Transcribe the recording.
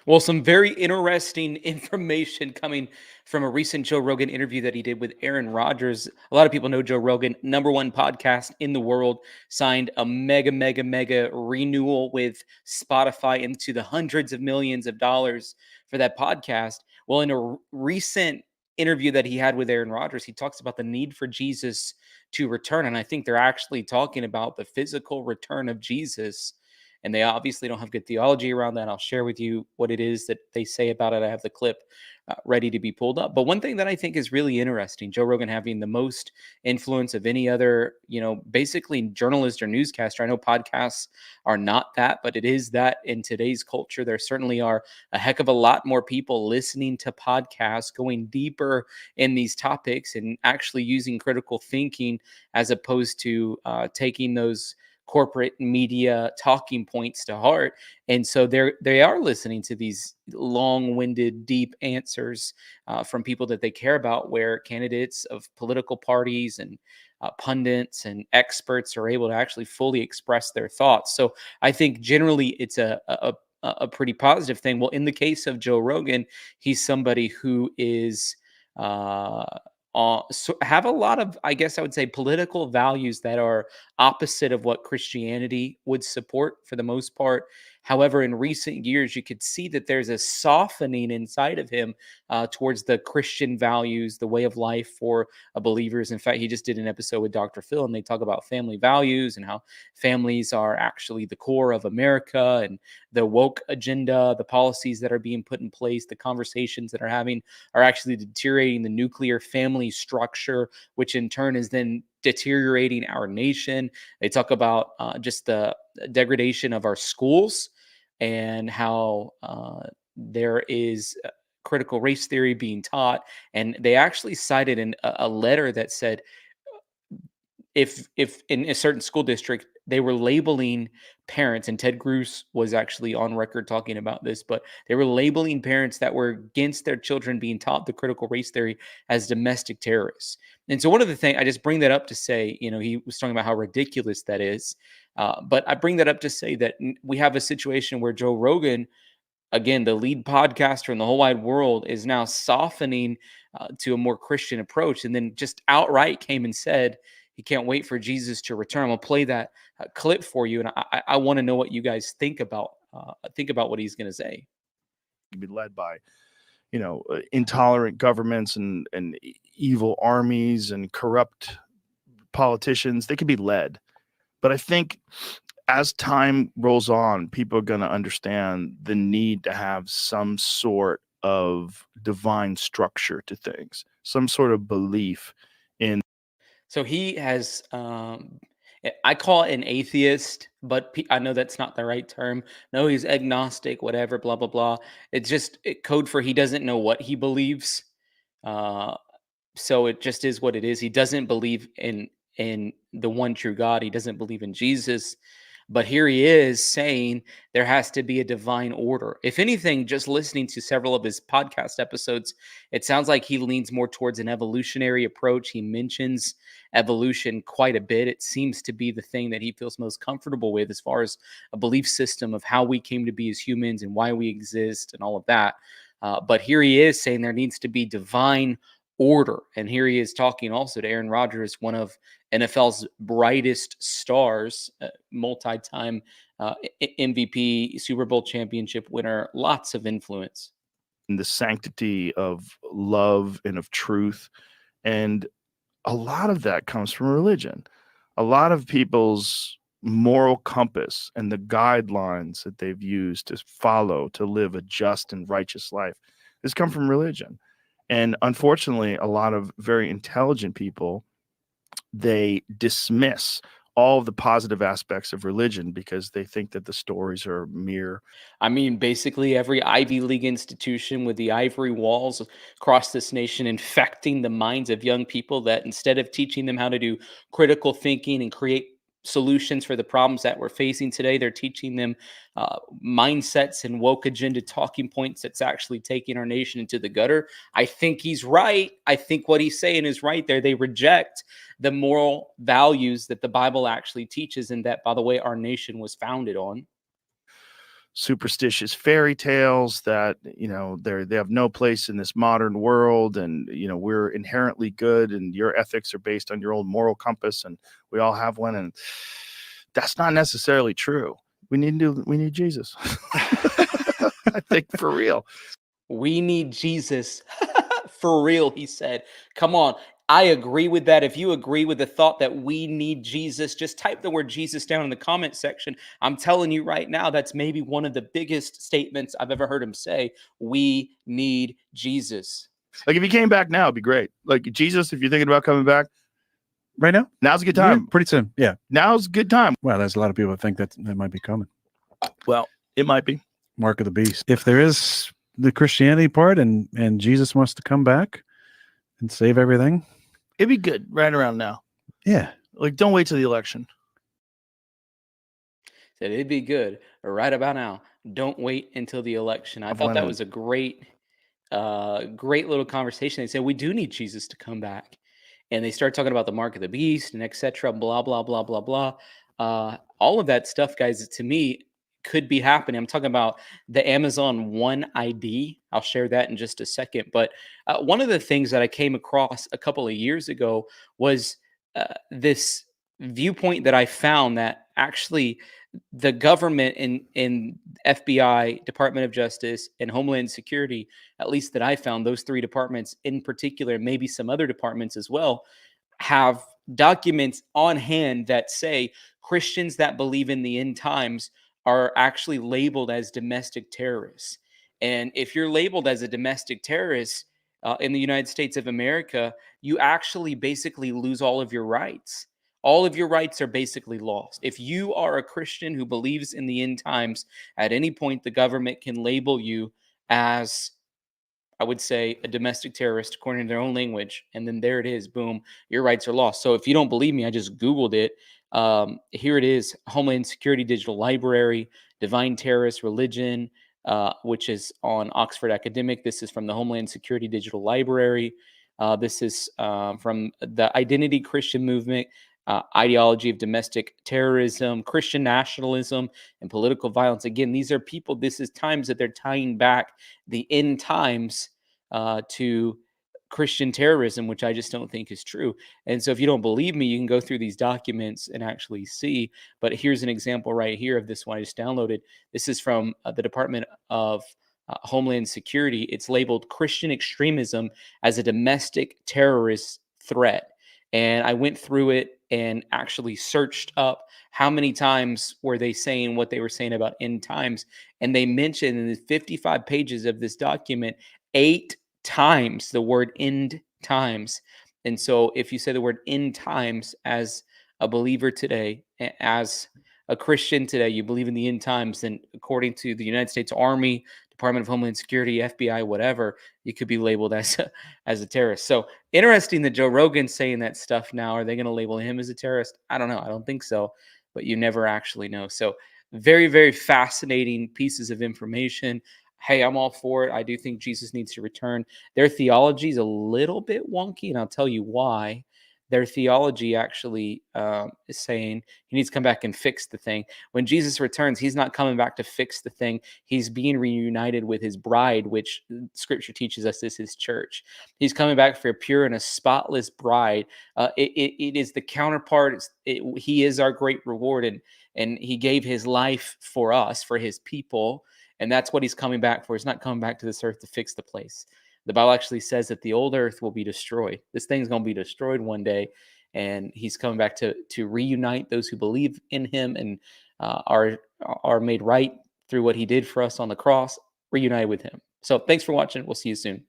Well, some very interesting information coming from a recent Joe Rogan interview that he did with Aaron Rodgers. A lot of people know Joe Rogan, number one podcast in the world, signed a mega renewal with Spotify into the hundreds of millions of dollars for that podcast. Well, in a recent interview that he had with Aaron Rodgers, he talks about the need for Jesus to return. And I think they're actually talking about the physical return of Jesus, and they obviously don't have good theology around that. I'll share with you what it is that they say about it. I have the clip ready to be pulled up. But one thing that I think is really interesting, Joe Rogan having the most influence of any other, basically journalist or newscaster. I know podcasts are not that, but it is that in today's culture. There certainly are a heck of a lot more people listening to podcasts, going deeper in these topics and actually using critical thinking as opposed to taking those corporate media talking points to heart. And so they are listening to these long-winded, deep answers from people that they care about, where candidates of political parties and pundits and experts are able to actually fully express their thoughts. So I think generally it's a pretty positive thing. Well, in the case of Joe Rogan, he's somebody who is uh, so have a lot of, I guess I would say, political values that are opposite of what Christianity would support for the most part. However, in recent years, you could see that there's a softening inside of him towards the Christian values, the way of life for believers. In fact, he just did an episode with Dr. Phil, and they talk about family values and how families are actually the core of America, and the woke agenda, the policies that are being put in place, the conversations that are having are actually deteriorating the nuclear family structure, which in turn is then deteriorating our nation. They talk about just the degradation of our schools and how there is critical race theory being taught. And they actually cited a letter that said if in a certain school district they were labeling parents, and Ted Cruz was actually on record talking about this, but they were labeling parents that were against their children being taught the critical race theory as domestic terrorists. And so one of the things, I just bring that up to say, he was talking about how ridiculous that is, but I bring that up to say that we have a situation where Joe Rogan, again, the lead podcaster in the whole wide world, is now softening to a more Christian approach, and then just outright came and said he can't wait for Jesus to return. I'm gonna play that clip for you, and I want to know what you guys think about what he's gonna say. Be led by, intolerant governments and evil armies and corrupt politicians. They could be led, but I think as time rolls on, people are going to understand the need to have some sort of divine structure to things, some sort of belief in. So he has, I call it an atheist, but I know that's not the right term. No, he's agnostic, whatever, blah, blah, blah. It's just code for he doesn't know what he believes. Uh, so it just is what it is. He doesn't believe in the one true God. He doesn't believe in Jesus. But here he is saying there has to be a divine order. If anything, just listening to several of his podcast episodes, it sounds like he leans more towards an evolutionary approach. He mentions evolution quite a bit. It seems to be the thing that he feels most comfortable with as far as a belief system of how we came to be as humans and why we exist and all of that. But here he is saying there needs to be divine order. And here he is talking also to Aaron Rodgers, one of NFL's brightest stars, multi-time MVP, Super Bowl championship winner, lots of influence. The sanctity of love and of truth. And a lot of that comes from religion. A lot of people's moral compass and the guidelines that they've used to follow to live a just and righteous life has come from religion. And unfortunately, a lot of very intelligent people, they dismiss all of the positive aspects of religion because they think that the stories are mere. I mean, basically every Ivy League institution with the ivory walls across this nation infecting the minds of young people, that instead of teaching them how to do critical thinking and create solutions for the problems that we're facing today, they're teaching them mindsets and woke agenda talking points that's actually taking our nation into the gutter. I think he's right. I think what he's saying is right there. They reject the moral values that the Bible actually teaches, and that, by the way, our nation was founded on. superstitious fairy tales that, they have no place in this modern world, and we're inherently good, and your ethics are based on your old moral compass, and we all have one. And that's not necessarily true. We need Jesus. I think, for real. We need Jesus. For real, he said. Come on. I agree with that. If you agree with the thought that we need Jesus, just type the word Jesus down in the comment section. I'm telling you right now, that's maybe one of the biggest statements I've ever heard him say. We need Jesus. Like, if he came back now, it'd be great. Like, Jesus, if you're thinking about coming back right now, now's a good time. Yeah, pretty soon. Yeah. Now's a good time. Well, there's a lot of people that think that might be coming. Well, it might be. Mark of the beast. If there is the Christianity part and Jesus wants to come back and save everything, it'd be good right around now. Yeah. Like, don't wait till the election. Said it'd be good right about now. Don't wait until the election. I thought that was a great little conversation. They said we do need Jesus to come back, and they start talking about the mark of the beast and etc. Blah blah blah blah blah. All of that stuff, guys, to me could be happening. I'm talking about the Amazon One ID. I'll share that in just a second. But one of the things that I came across a couple of years ago was this viewpoint that I found that actually the government in FBI, Department of Justice, and Homeland Security, at least that I found, those three departments in particular, maybe some other departments as well, have documents on hand that say Christians that believe in the end times are actually labeled as domestic terrorists. And if you're labeled as a domestic terrorist in the United States of America, you actually basically lose all of your rights. All of your rights are basically lost. If you are a Christian who believes in the end times, at any point the government can label you as, I would say, a domestic terrorist according to their own language. And then there it is. Boom. Your rights are lost. So if you don't believe me, I just Googled it. Here it is: Homeland Security Digital Library, Divine Terrorist Religion, which is on Oxford Academic. This is from the Homeland Security Digital Library. This is from the Identity Christian Movement. Ideology of domestic terrorism, Christian nationalism, and political violence. Again, these are people, this is times that they're tying back the end times to Christian terrorism, which I just don't think is true. And so if you don't believe me, you can go through these documents and actually see. But here's an example right here of this one I just downloaded. This is from the Department of Homeland Security. It's labeled Christian extremism as a domestic terrorist threat. And I went through it and actually searched up how many times were they saying what they were saying about end times. And they mentioned in the 55 pages of this document, 8 times the word end times. And so if you say the word end times as a believer today, as a Christian today, you believe in the end times, then according to the United States Army, Department of Homeland Security, FBI, whatever, you could be labeled as a terrorist. So interesting that Joe Rogan's saying that stuff now. Are they going to label him as a terrorist? I don't know. I don't think so, but you never actually know. So very, very fascinating pieces of information. Hey, I'm all for it. I do think Jesus needs to return. Their theology is a little bit wonky, and I'll tell you why. Their theology actually is saying he needs to come back and fix the thing. When Jesus returns, he's not coming back to fix the thing. He's being reunited with his bride, which Scripture teaches us is his church. He's coming back for a pure and a spotless bride. It is the counterpart. He is our great reward, and he gave his life for us, for his people, and that's what he's coming back for. He's not coming back to this earth to fix the place. The Bible actually says that the old earth will be destroyed. This thing's going to be destroyed one day, and he's coming back to reunite those who believe in him and are made right through what he did for us on the cross, reunited with him. So thanks for watching. We'll see you soon.